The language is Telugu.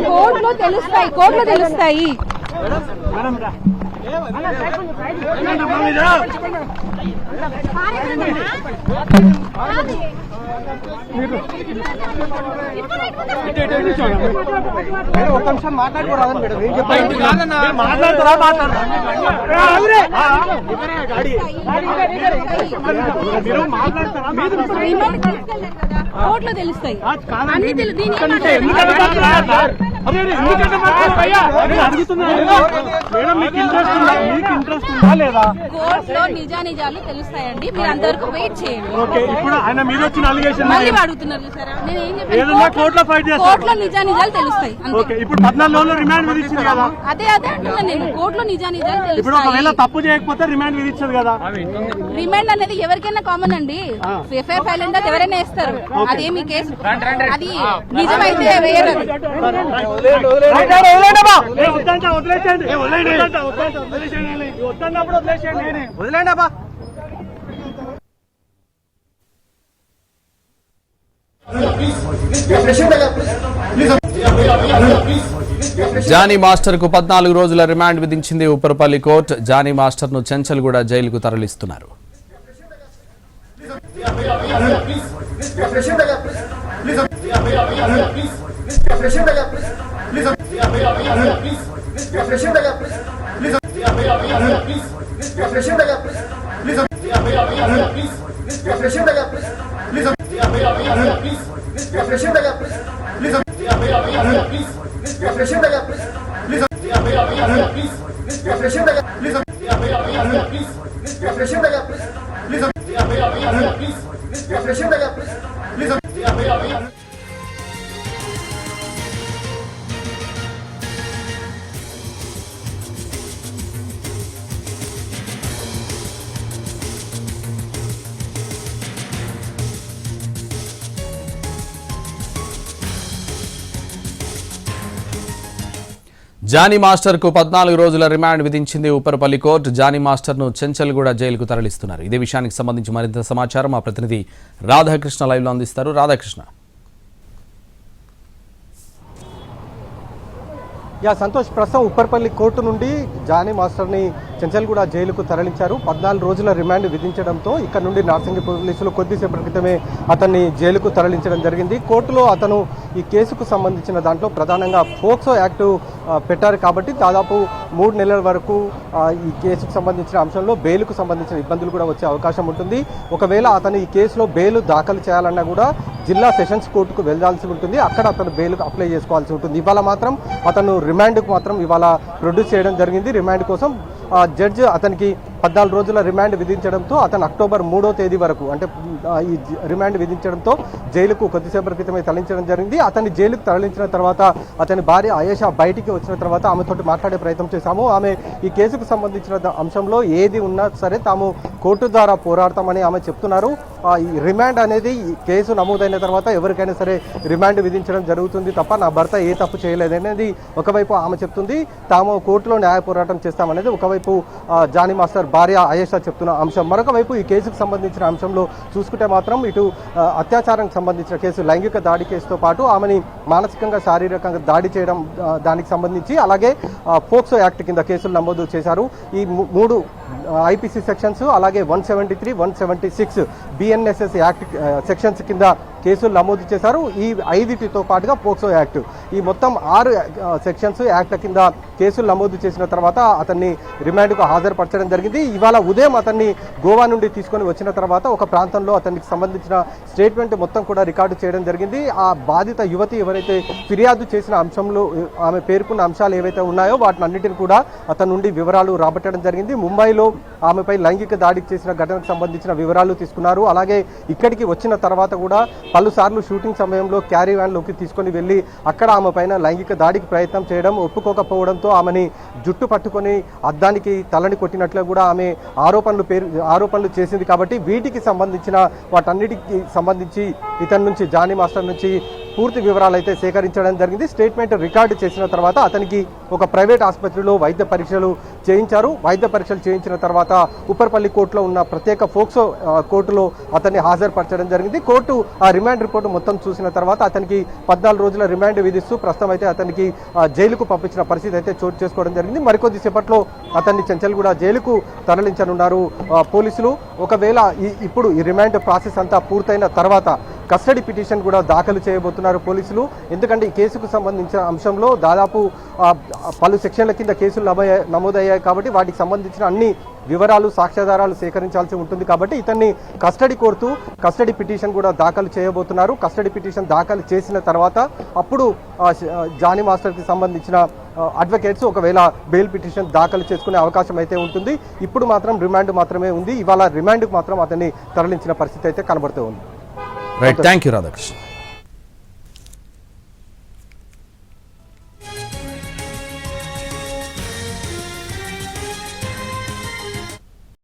కోర్టులో తెలుస్తాయి. ఒక నిమిషం మాట్లాడుకోరాదని మేడం ఏం చెప్పండి కోర్టులో తెలుస్తాయి. కోర్టులో నిజానిజాలు తెలుస్తాయండి. మీరు అందరికీ వెయిట్ చేయండి. అడుగుతున్నారు చూసారా, కోర్టులో నిజానిజాలు తెలుస్తాయి. ఇప్పుడు 14 రోజులు రిమాండ్ విధించింది కదా. అదే అంటున్నా నేను, కోర్టులో నిజానిజాలు తెలుస్తాయి. ఇప్పుడు ఒకవేళ తప్పు చేయకపోతే రిమాండ్ విధించదు కదా. రిమాండ్ అనేది ఎవరికైనా కామన్ అండి. ఎఫ్ఐఆర్ ఫైల్ అంటే ఎవరైనా వేస్తారు. అదేమి కేసు అది నిజమైతే వేయరు. జానీ మాస్టర్ కు 14 రోజుల రిమాండ్ విధించింది ఉప్పరపల్లి కోర్టు. జానీ మాస్టర్ ను చెంచల్గూడ జైలుకు తరలిస్తున్నారు. జానీ మాస్టర్ కు 14 రోజుల రిమాండ్ విధించింది ఉప్పరపల్లి కోర్టు. జానీ మాస్టర్ ను చెంచల్గూడ జైలుకు తరలిస్తున్నారు. ఇదే విషయానికి సంబంధించి మరింత సమాచారం మా ప్రతినిధి రాధాకృష్ణ లైవ్ లో అందిస్తారు. రాధాకృష్ణ. సంతోష్, ప్రస్తుతం ఉప్పరపల్లి కోర్టు నుండి జానీ మాస్టర్ని చెంచల్గూడ జైలుకు తరలించారు. 14 రోజుల రిమాండ్ విధించడంతో ఇక్కడ నుండి నార్సింగి పోలీసులు కొద్దిసేపటి క్రితమే అతన్ని జైలుకు తరలించడం జరిగింది. కోర్టులో అతను ఈ కేసుకు సంబంధించిన దాంట్లో ప్రధానంగా పోక్సో యాక్ట్ పెట్టారు కాబట్టి దాదాపు 3 నెలల వరకు ఈ కేసుకు సంబంధించిన అంశంలో బెయిల్కు సంబంధించిన ఇబ్బందులు కూడా వచ్చే అవకాశం ఉంటుంది. ఒకవేళ అతను ఈ కేసులో బెయిల్ దాఖలు చేయాలన్నా కూడా జిల్లా సెషన్స్ కోర్టుకు వెళ్లాల్సి ఉంటుంది. అక్కడ అతను బెయిల్కు అప్లై చేసుకోవాల్సి ఉంటుంది. ఇవాళ మాత్రం అతను రిమాండ్కు మాత్రం ఇవాళ ప్రొడ్యూస్ చేయడం జరిగింది. రిమాండ్ కోసం జడ్జి అతనికి 14 రోజుల రిమాండ్ విధించడంతో అతను అక్టోబర్ 3వ తేదీ వరకు అంటే ఈ రిమాండ్ విధించడంతో జైలుకు కొద్దిసేపటి క్రితమే తరలించడం జరిగింది. అతన్ని జైలుకు తరలించిన తర్వాత అతని భార్య ఆయేషా బయటికి వచ్చిన తర్వాత ఆమెతోటి మాట్లాడే ప్రయత్నం చేశాము. ఆమె ఈ కేసుకు సంబంధించిన అంశంలో ఏది ఉన్నా సరే తాము కోర్టు ద్వారా పోరాడతామని ఆమె చెప్తున్నారు. ఈ రిమాండ్ అనేది ఈ కేసు నమోదైన తర్వాత ఎవరికైనా సరే రిమాండ్ విధించడం జరుగుతుంది తప్ప నా భర్త ఏ తప్పు చేయలేదనేది ఒకవైపు ఆమె చెప్తుంది. తాము కోర్టులో న్యాయ పోరాటం చేస్తామనేది ఒకవైపు జానీ మాస్టర్ భార్య ఆయేషా చెప్తున్న అంశం. మరొక వైపు ఈ కేసుకు సంబంధించిన అంశంలో చూసుకుంటే మాత్రం ఇటు అత్యాచారానికి సంబంధించిన కేసు, లైంగిక దాడి కేసుతో పాటు ఆమెని మానసికంగా శారీరకంగా దాడి చేయడం దానికి సంబంధించి అలాగే పోక్సో యాక్ట్ కింద కేసులు నమోదు చేశారు. ఈ 3 ఐపీసీ సెక్షన్స్ అలాగే 173, 176 బిఎన్ఎస్ఎస్ యాక్ట్ సెక్షన్స్ కింద కేసులు నమోదు చేశారు. ఈ 5టితో పాటుగా పోక్సో యాక్ట్ ఈ మొత్తం 6 సెక్షన్స్ యాక్ట్ల కింద కేసులు నమోదు చేసిన తర్వాత అతన్ని రిమాండ్కు హాజరుపరచడం జరిగింది. ఇవాళ ఉదయం అతన్ని గోవా నుండి తీసుకొని వచ్చిన తర్వాత ఒక ప్రాంతంలో అతనికి సంబంధించిన స్టేట్మెంట్ మొత్తం కూడా రికార్డు చేయడం జరిగింది. ఆ బాధిత యువతి ఎవరైతే ఫిర్యాదు చేసిన అంశంలో ఆమె పేర్కొన్న అంశాలు ఏవైతే ఉన్నాయో వాటిని అన్నింటిని కూడా అతని నుండి వివరాలు రాబట్టడం జరిగింది. ముంబైలో ఆమెపై లైంగిక దాడికి చేసిన ఘటనకు సంబంధించిన వివరాలు తీసుకున్నారు. అలాగే ఇక్కడికి వచ్చిన తర్వాత కూడా పలుసార్లు షూటింగ్ సమయంలో క్యారీ వ్యాన్లోకి తీసుకొని వెళ్ళి అక్కడ ఆమె పైన లైంగిక దాడికి ప్రయత్నం చేయడం, ఒప్పుకోకపోవడంతో ఆమెని జుట్టు పట్టుకొని అద్దానికి తలని కొట్టినట్లు కూడా ఆమె ఆరోపణలు చేసింది. కాబట్టి వీటికి సంబంధించిన వాటన్నిటికి సంబంధించి ఇతని నుంచి జానీ మాస్టర్ నుంచి పూర్తి వివరాలు అయితే సేకరించడం జరిగింది. స్టేట్మెంట్ రికార్డు చేసిన తర్వాత అతనికి ఒక ప్రైవేట్ ఆసుపత్రిలో వైద్య పరీక్షలు చేయించారు. వైద్య పరీక్షలు చేయించిన తర్వాత ఉప్పర్పల్లి కోర్టులో ఉన్న ప్రత్యేక ఫోక్సో కోర్టులో అతన్ని హాజరుపరచడం జరిగింది. కోర్టు ఆ రిమాండ్ రిపోర్టు మొత్తం చూసిన తర్వాత అతనికి 14 రోజుల రిమాండ్ విధిస్తూ ప్రస్తుతం అయితే అతనికి జైలుకు పంపించిన పరిస్థితి అయితే చోటు చేసుకోవడం జరిగింది. మరికొద్ది సేపట్లో అతన్ని చెంచల్గూడ జైలుకు తరలించనున్నారు పోలీసులు. ఒకవేళ ఇప్పుడు ఈ రిమాండ్ ప్రాసెస్ అంతా పూర్తయిన తర్వాత కస్టడీ పిటిషన్ కూడా దాఖలు చేయబోతున్నారు పోలీసులు. ఎందుకంటే ఈ కేసుకు సంబంధించిన అంశంలో దాదాపు పలు సెక్షన్ల కింద కేసులు నమోదయ్యాయి కాబట్టి వాటికి సంబంధించిన అన్ని వివరాలు సాక్ష్యాధారాలు సేకరించాల్సి ఉంటుంది కాబట్టి ఇతన్ని కస్టడీ కోరుతూ కస్టడీ పిటిషన్ కూడా దాఖలు చేయబోతున్నారు. కస్టడీ పిటిషన్ దాఖలు చేసిన తర్వాత అప్పుడు జానీ మాస్టర్కి సంబంధించిన అడ్వకేట్స్ ఒకవేళ బెయిల్ పిటిషన్ దాఖలు చేసుకునే అవకాశం అయితే ఉంటుంది. ఇప్పుడు మాత్రం రిమాండ్ మాత్రమే ఉంది. ఇవాళ రిమాండ్కు మాత్రం అతన్ని తరలించిన పరిస్థితి అయితే కనబడుతూ ఉంది. Right, thank you Radhakrishna.